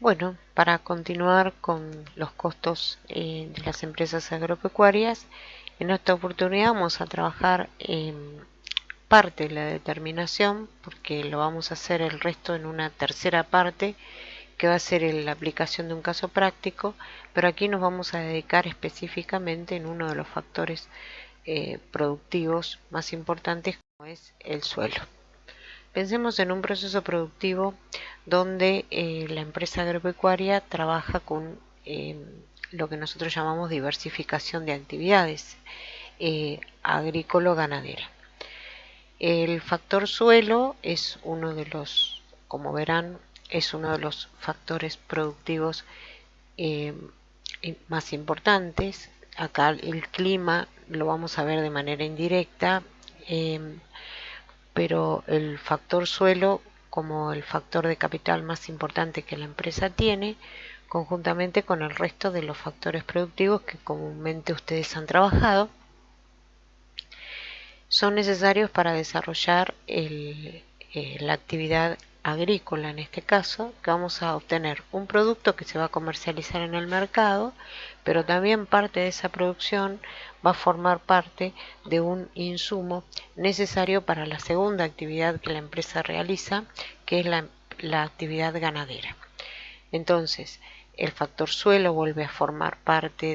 Bueno, para continuar con los costos de las empresas agropecuarias, en esta oportunidad vamos a trabajar en parte de la determinación, porque lo vamos a hacer el resto en una tercera parte, que va a ser la aplicación de un caso práctico, pero aquí nos vamos a dedicar específicamente en uno de los factores productivos más importantes, como es el suelo. Pensemos en un proceso productivo donde la empresa agropecuaria trabaja con lo que nosotros llamamos diversificación de actividades agrícola-ganadera. El factor suelo es uno de los, como verán, es uno de los factores productivos eh, más importantes. Acá el clima lo vamos a ver de manera indirecta, pero el factor suelo como el factor de capital más importante que la empresa tiene, conjuntamente con el resto de los factores productivos que comúnmente ustedes han trabajado, son necesarios para desarrollar la actividad agrícola, en este caso, que vamos a obtener un producto que se va a comercializar en el mercado, pero también parte de esa producción va a formar parte de un insumo necesario para la segunda actividad que la empresa realiza, que es la actividad ganadera. Entonces, el factor suelo vuelve a formar parte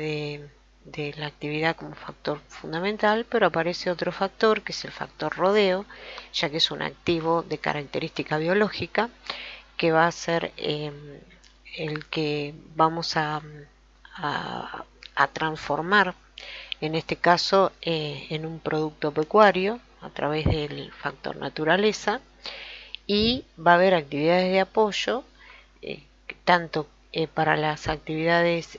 de la actividad como factor fundamental, pero aparece otro factor que es el factor rodeo, ya que es un activo de característica biológica que va a ser el que vamos a transformar, en este caso, en un producto pecuario a través del factor naturaleza, y va a haber actividades de apoyo tanto para las actividades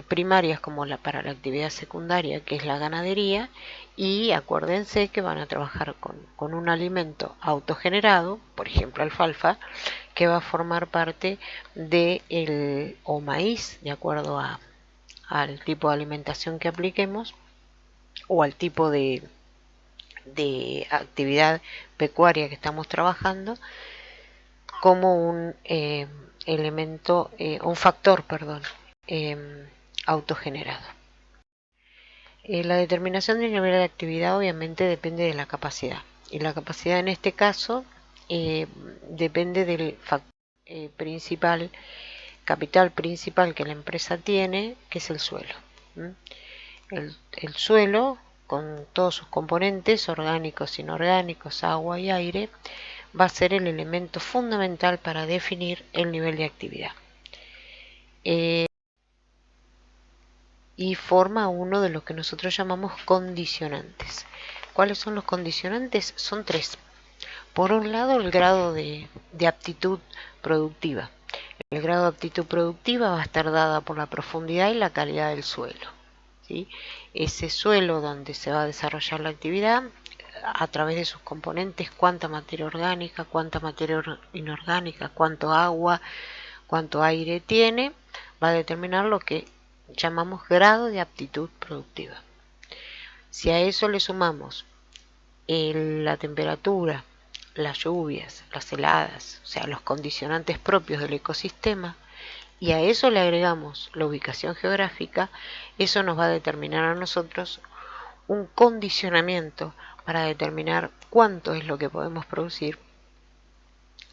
primarias como para la actividad secundaria, que es la ganadería, y acuérdense que van a trabajar con un alimento autogenerado, por ejemplo alfalfa, que va a formar parte o maíz, de acuerdo al tipo de alimentación que apliquemos, o al tipo de actividad pecuaria que estamos trabajando, como un elemento, un factor, perdón, autogenerado. La determinación del nivel de actividad obviamente depende de la capacidad, y la capacidad en este caso depende del factor principal, capital principal que la empresa tiene, que es el suelo. El suelo, con todos sus componentes orgánicos, inorgánicos, agua y aire, va a ser el elemento fundamental para definir el nivel de actividad. Y forma uno de lo que nosotros llamamos condicionantes. ¿Cuáles son los condicionantes? Son tres. Por un lado, el grado de aptitud productiva. El grado de aptitud productiva va a estar dada por la profundidad y la calidad del suelo, ¿sí? Ese suelo donde se va a desarrollar la actividad, a través de sus componentes, cuánta materia orgánica, cuánta materia inorgánica, cuánto agua, cuánto aire tiene, va a determinar lo que llamamos grado de aptitud productiva. Si a eso le sumamos la temperatura, las lluvias, las heladas, o sea, los condicionantes propios del ecosistema, y a eso le agregamos la ubicación geográfica, eso nos va a determinar a nosotros un condicionamiento para determinar cuánto es lo que podemos producir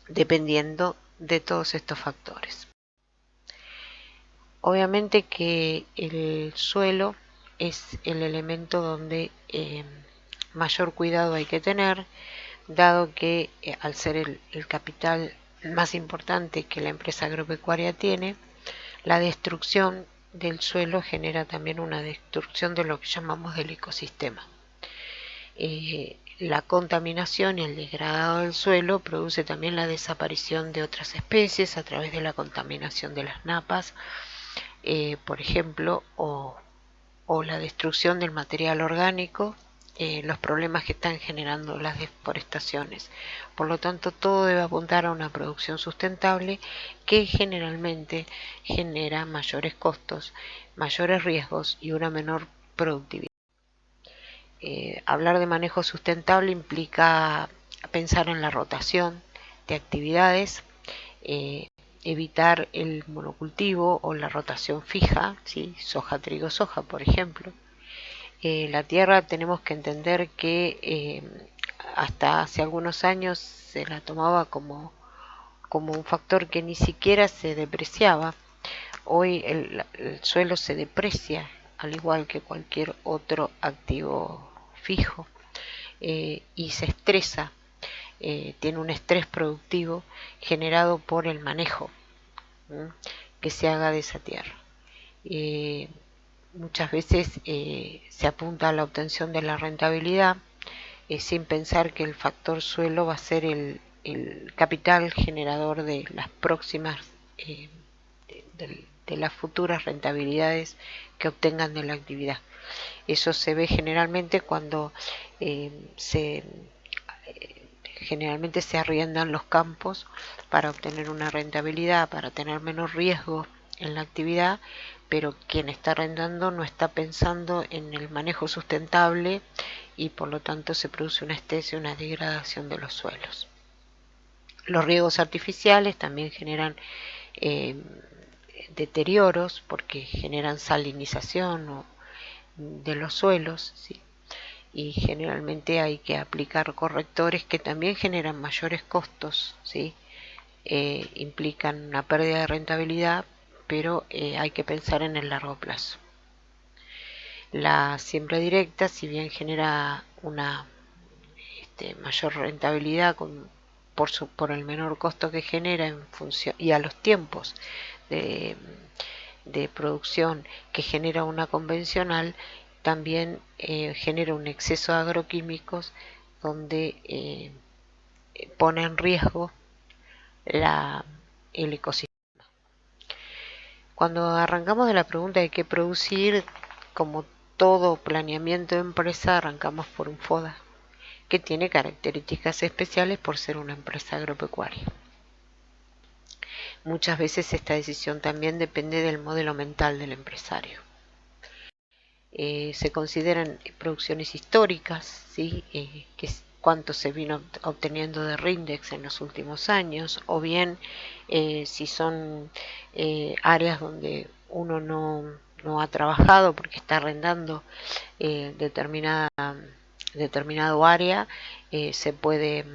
dependiendo de todos estos factores. Obviamente que el suelo es el elemento donde mayor cuidado hay que tener, dado que al ser el capital más importante que la empresa agropecuaria tiene, la destrucción del suelo genera también una destrucción de lo que llamamos del ecosistema. La contaminación y el degradado del suelo produce también la desaparición de otras especies a través de la contaminación de las napas, por ejemplo, o la destrucción del material orgánico, los problemas que están generando las deforestaciones. Por lo tanto, todo debe apuntar a una producción sustentable que generalmente genera mayores costos, mayores riesgos y una menor productividad. Hablar de manejo sustentable implica pensar en la rotación de actividades, evitar el monocultivo o la rotación fija, ¿sí? Soja, trigo, soja, por ejemplo. La tierra tenemos que entender que hasta hace algunos años se la tomaba como un factor que ni siquiera se depreciaba. Hoy el suelo se deprecia al igual que cualquier otro activo fijo, y se estresa, tiene un estrés productivo generado por el manejo que se haga de esa tierra. Muchas veces se apunta a la obtención de la rentabilidad sin pensar que el factor suelo va a ser el capital generador de las próximas, de las futuras rentabilidades que obtengan de la actividad. Eso se ve generalmente cuando generalmente se arriendan los campos para obtener una rentabilidad, para tener menos riesgo en la actividad, pero quien está arrendando no está pensando en el manejo sustentable y por lo tanto se produce una estrés y una degradación de los suelos. Los riegos artificiales también generan deterioros porque generan salinización de los suelos, ¿sí? Y generalmente hay que aplicar correctores que también generan mayores costos, ¿sí? Implican una pérdida de rentabilidad, pero hay que pensar en el largo plazo. La siembra directa, si bien genera una mayor rentabilidad por el menor costo que genera en función y a los tiempos de, de producción que genera una convencional, también genera un exceso de agroquímicos donde pone en riesgo el ecosistema. Cuando arrancamos de la pregunta de qué producir, como todo planeamiento de empresa, arrancamos por un FODA, que tiene características especiales por ser una empresa agropecuaria. Muchas veces esta decisión también depende del modelo mental del empresario. Se consideran producciones históricas, ¿sí? Que cuánto se vino obteniendo de Rindex en los últimos años, o bien si son áreas donde uno no ha trabajado porque está arrendando determinado área, se puede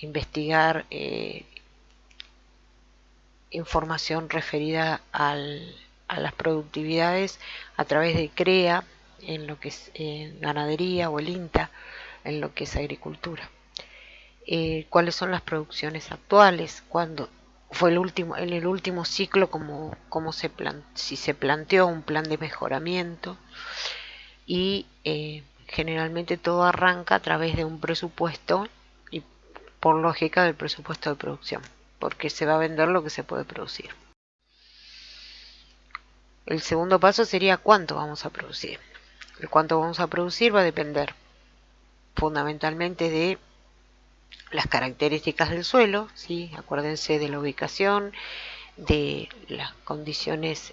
investigar información referida a las productividades a través de CREA en lo que es ganadería, o el INTA en lo que es agricultura. ¿Cuáles son las producciones actuales? ¿Cuándo fue en el último ciclo si se planteó un plan de mejoramiento? Y generalmente todo arranca a través de un presupuesto y por lógica del presupuesto de producción, porque se va a vender lo que se puede producir. El segundo paso sería cuánto vamos a producir. El cuánto vamos a producir va a depender fundamentalmente de las características del suelo, ¿sí? Acuérdense de la ubicación, de las condiciones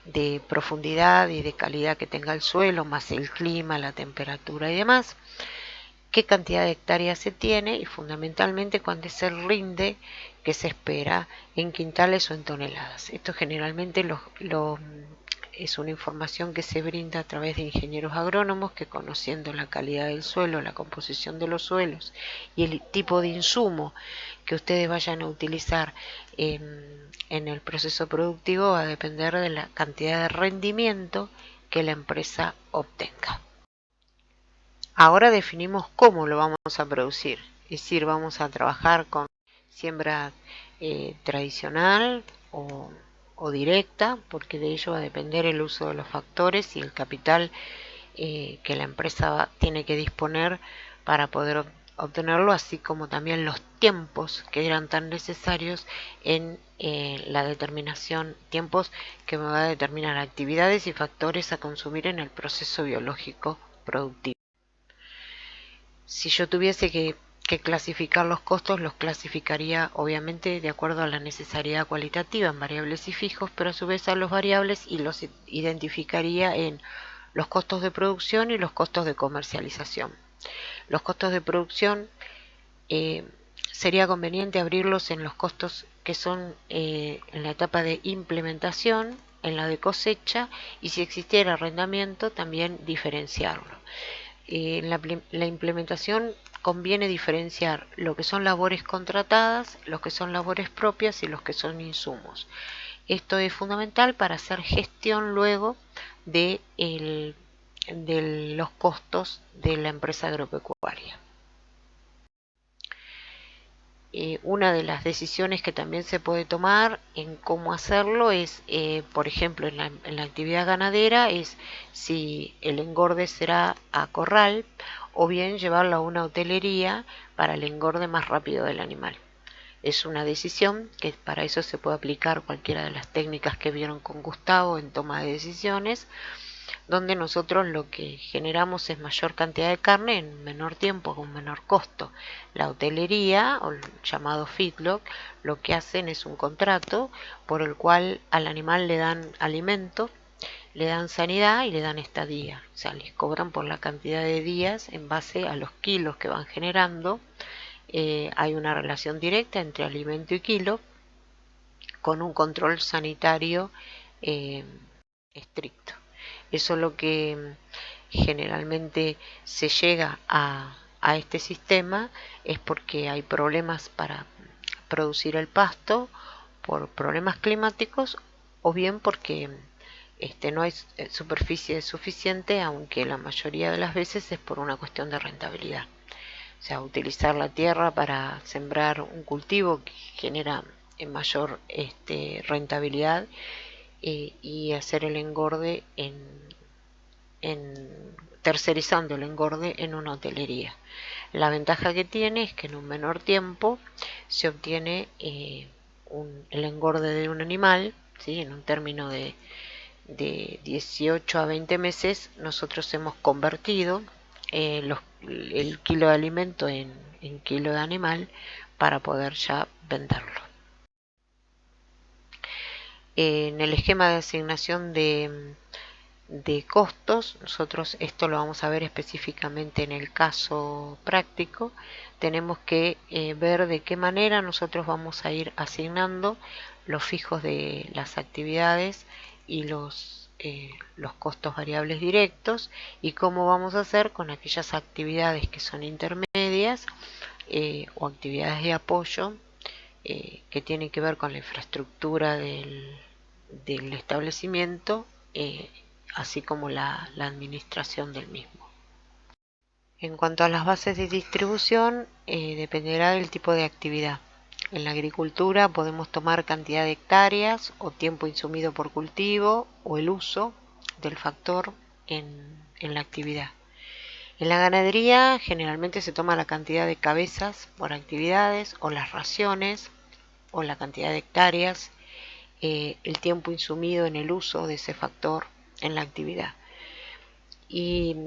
de profundidad y de calidad que tenga el suelo, más el clima, la temperatura y demás, qué cantidad de hectáreas se tiene y fundamentalmente cuánto es el rinde que se espera en quintales o en toneladas. Esto generalmente es una información que se brinda a través de ingenieros agrónomos que, conociendo la calidad del suelo, la composición de los suelos y el tipo de insumo que ustedes vayan a utilizar en el proceso productivo, va a depender de la cantidad de rendimiento que la empresa obtenga. Ahora definimos cómo lo vamos a producir, es decir, vamos a trabajar con siembra tradicional o directa, porque de ello va a depender el uso de los factores y el capital que la empresa tiene que disponer para poder obtenerlo, así como también los tiempos que eran tan necesarios en la determinación, tiempos que me va a determinar actividades y factores a consumir en el proceso biológico productivo. Si yo tuviese que clasificar los costos, los clasificaría obviamente de acuerdo a la necesidad cualitativa en variables y fijos, pero a su vez a los variables y los identificaría en los costos de producción y los costos de comercialización. Los costos de producción sería conveniente abrirlos en los costos que son en la etapa de implementación, en la de cosecha, y si existiera arrendamiento también diferenciarlo. En la implementación conviene diferenciar lo que son labores contratadas, lo que son labores propias y los que son insumos. Esto es fundamental para hacer gestión luego de los costos de la empresa agropecuaria. Una de las decisiones que también se puede tomar en cómo hacerlo es, por ejemplo, en la actividad ganadera, es si el engorde será a corral o bien llevarlo a una hotelería para el engorde más rápido del animal. Es una decisión que para eso se puede aplicar cualquiera de las técnicas que vieron con Gustavo en toma de decisiones, donde nosotros lo que generamos es mayor cantidad de carne en menor tiempo con menor costo. La hotelería, o el llamado feedlot, lo que hacen es un contrato por el cual al animal le dan alimento, le dan sanidad y le dan estadía. O sea, les cobran por la cantidad de días en base a los kilos que van generando. Hay una relación directa entre alimento y kilo con un control sanitario estricto. Eso es lo que generalmente se llega a este sistema, es porque hay problemas para producir el pasto, por problemas climáticos o bien porque no hay superficie suficiente, aunque la mayoría de las veces es por una cuestión de rentabilidad. O sea, utilizar la tierra para sembrar un cultivo que genera mayor rentabilidad y hacer el engorde tercerizando el engorde en una hotelería. La ventaja que tiene es que en un menor tiempo se obtiene el engorde de un animal, ¿sí? En un término de 18 a 20 meses nosotros hemos convertido el kilo de alimento en kilo de animal para poder ya venderlo. En el esquema de asignación de costos, nosotros esto lo vamos a ver específicamente en el caso práctico. Tenemos que ver de qué manera nosotros vamos a ir asignando los fijos de las actividades y los costos variables directos, y cómo vamos a hacer con aquellas actividades que son intermedias o actividades de apoyo que tienen que ver con la infraestructura del establecimiento, así como la administración del mismo. En cuanto a las bases de distribución, dependerá del tipo de actividad. En la agricultura podemos tomar cantidad de hectáreas o tiempo insumido por cultivo o el uso del factor en la actividad. En la ganadería generalmente se toma la cantidad de cabezas por actividades o las raciones o la cantidad de hectáreas, el tiempo insumido en el uso de ese factor en la actividad. Y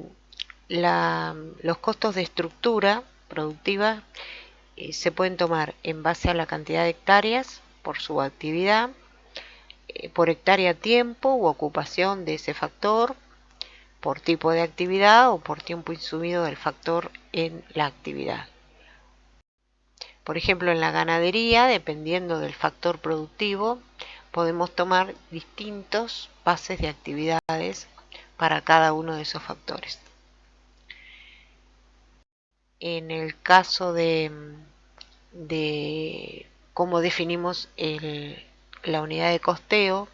los costos de estructura productiva se pueden tomar en base a la cantidad de hectáreas por su actividad, por hectárea tiempo u ocupación de ese factor, por tipo de actividad o por tiempo insumido del factor en la actividad. Por ejemplo, en la ganadería, dependiendo del factor productivo, podemos tomar distintos bases de actividades para cada uno de esos factores. En el caso de cómo definimos la unidad de costeo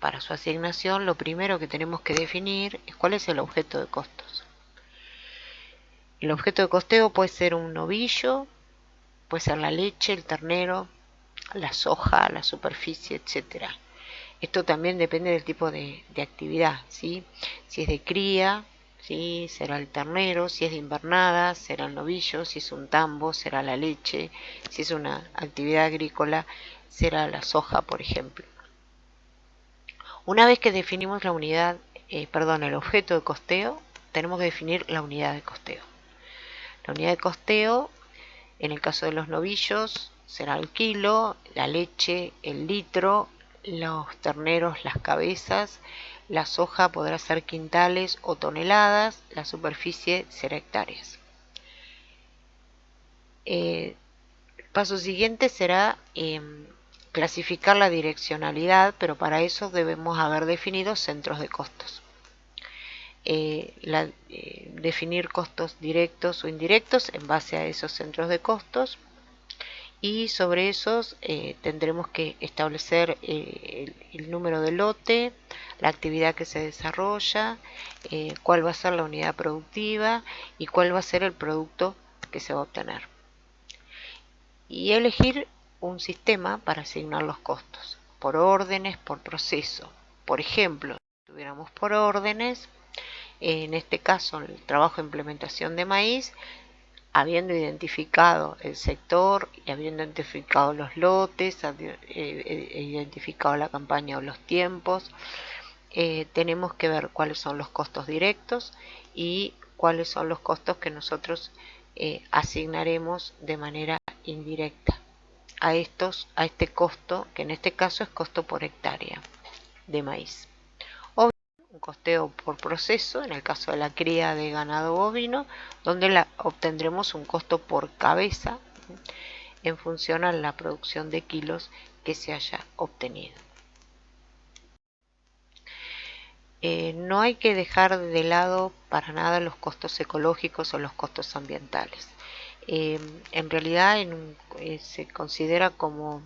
para su asignación, lo primero que tenemos que definir es cuál es el objeto de costos. El objeto de costeo puede ser un novillo, puede ser la leche, el ternero, la soja, la superficie, etc. Esto también depende del tipo de actividad, ¿sí? Si es de cría, ¿sí? Será el ternero; si es de invernada, será el novillo; si es un tambo, será la leche; si es una actividad agrícola, será la soja, por ejemplo. Una vez que definimos la unidad, el objeto de costeo, tenemos que definir la unidad de costeo. La unidad de costeo, en el caso de los novillos, será el kilo, la leche, el litro, los terneros, las cabezas, la soja podrá ser quintales o toneladas, la superficie será hectáreas. paso siguiente será clasificar la direccionalidad, pero para eso debemos haber definido centros de costos. Definir costos directos o indirectos en base a esos centros de costos, y sobre esos tendremos que establecer el número de lote, la actividad que se desarrolla, cuál va a ser la unidad productiva y cuál va a ser el producto que se va a obtener. Y elegir un sistema para asignar los costos, por órdenes, por proceso. Por ejemplo, si tuviéramos por órdenes, en este caso el trabajo de implementación de maíz, habiendo identificado el sector y habiendo identificado los lotes, identificado la campaña o los tiempos, tenemos que ver cuáles son los costos directos y cuáles son los costos que nosotros asignaremos de manera indirecta a este costo, que en este caso es costo por hectárea de maíz. O un costeo por proceso, en el caso de la cría de ganado bovino, donde obtendremos un costo por cabeza en función a la producción de kilos que se haya obtenido. No hay que dejar de lado para nada los costos ecológicos o los costos ambientales. En realidad se considera como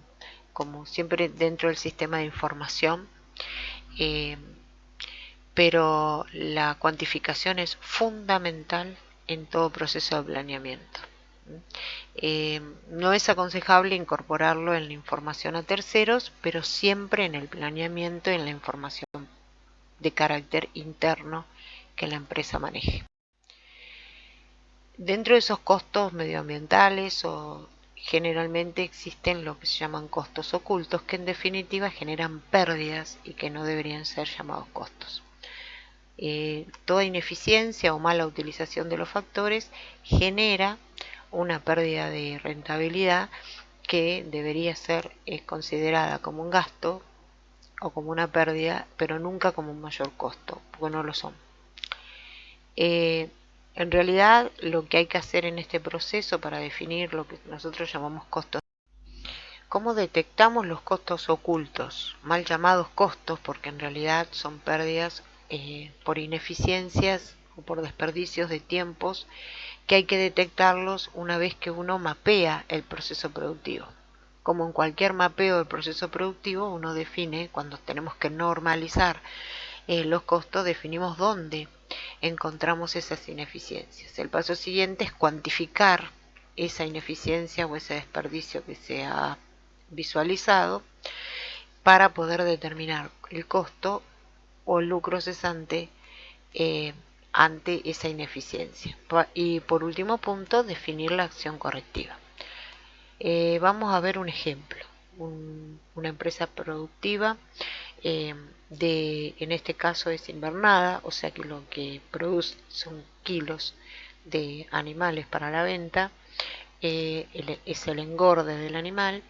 siempre dentro del sistema de información, pero la cuantificación es fundamental en todo proceso de planeamiento. No es aconsejable incorporarlo en la información a terceros, pero siempre en el planeamiento y en la información de carácter interno que la empresa maneje. Dentro de esos costos medioambientales generalmente existen lo que se llaman costos ocultos, que en definitiva generan pérdidas y que no deberían ser llamados costos. Toda ineficiencia o mala utilización de los factores genera una pérdida de rentabilidad que debería ser considerada como un gasto o como una pérdida, pero nunca como un mayor costo, porque no lo son. En realidad, lo que hay que hacer en este proceso para definir lo que nosotros llamamos costos, ¿cómo detectamos los costos ocultos? Mal llamados costos, porque en realidad son pérdidas por ineficiencias o por desperdicios de tiempos, que hay que detectarlos una vez que uno mapea el proceso productivo. Como en cualquier mapeo del proceso productivo, uno define, cuando tenemos que normalizar los costos, definimos dónde encontramos esas ineficiencias. El paso siguiente es cuantificar esa ineficiencia o ese desperdicio que se ha visualizado para poder determinar el costo o el lucro cesante ante esa ineficiencia. Y por último punto, definir la acción correctiva. Vamos a ver un ejemplo. Una empresa productiva en este caso es invernada, o sea que lo que produce son kilos de animales para la venta, es el engorde del animal,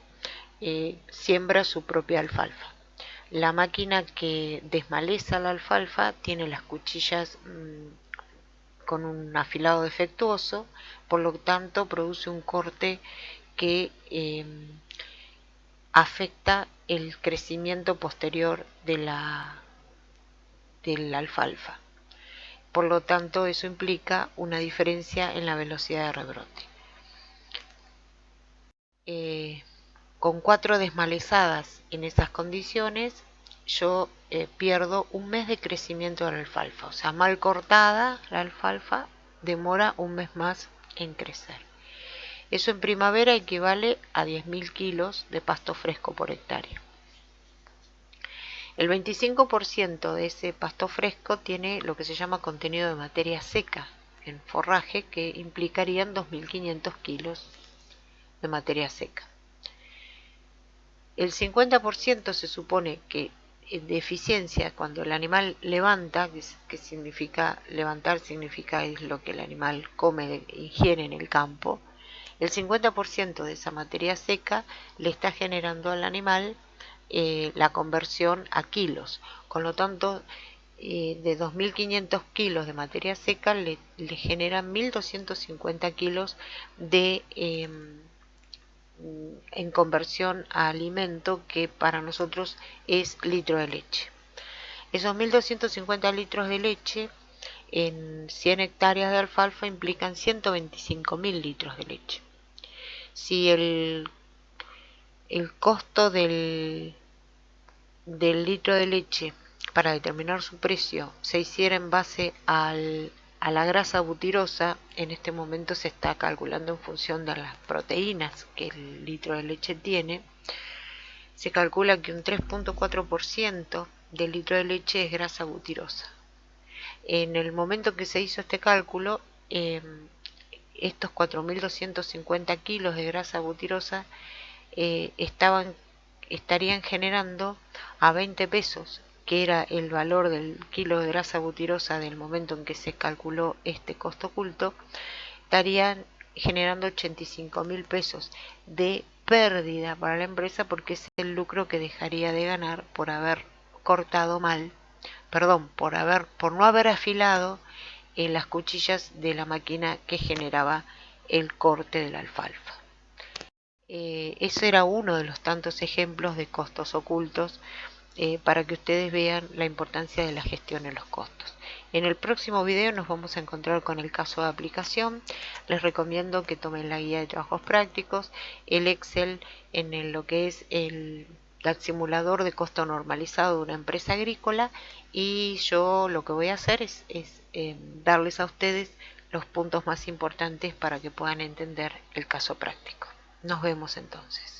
siembra su propia alfalfa. La máquina que desmaleza la alfalfa tiene las cuchillas con un afilado defectuoso, por lo tanto produce un corte que afecta el crecimiento posterior de la alfalfa. Por lo tanto, eso implica una diferencia en la velocidad de rebrote. Con 4 desmalezadas en esas condiciones, yo pierdo un mes de crecimiento de la alfalfa. O sea, mal cortada la alfalfa demora un mes más en crecer. Eso en primavera equivale a 10.000 kilos de pasto fresco por hectárea. El 25% de ese pasto fresco tiene lo que se llama contenido de materia seca en forraje, que implicarían 2.500 kilos de materia seca. El 50% se supone que de eficiencia, cuando el animal levanta, que significa levantar, significa es lo que el animal come, ingiere en el campo. El 50% de esa materia seca le está generando al animal la conversión a kilos. Con lo tanto, de 2.500 kilos de materia seca le generan 1.250 kilos de en conversión a alimento, que para nosotros es litro de leche. Esos 1250 litros de leche en 100 hectáreas de alfalfa implican 125.000 litros de leche. Si el costo del litro de leche para determinar su precio se hiciera en base a la grasa butirosa, en este momento se está calculando en función de las proteínas que el litro de leche tiene, se calcula que un 3.4% del litro de leche es grasa butirosa. En el momento que se hizo este cálculo, estos 4.250 kilos de grasa butirosa estarían generando a 20 pesos, que era el valor del kilo de grasa butirosa del momento en que se calculó este costo oculto, estarían generando 85.000 pesos de pérdida para la empresa, porque es el lucro que dejaría de ganar por haber cortado mal, perdón, por no haber afilado las cuchillas de la máquina que generaba el corte de la alfalfa. Ese era uno de los tantos ejemplos de costos ocultos, para que ustedes vean la importancia de la gestión en los costos. En el próximo video nos vamos a encontrar con el caso de aplicación. Les recomiendo que tomen la guía de trabajos prácticos, el Excel en lo que es el simulador de costo normalizado de una empresa agrícola, y yo lo que voy a hacer es darles a ustedes los puntos más importantes para que puedan entender el caso práctico. Nos vemos entonces.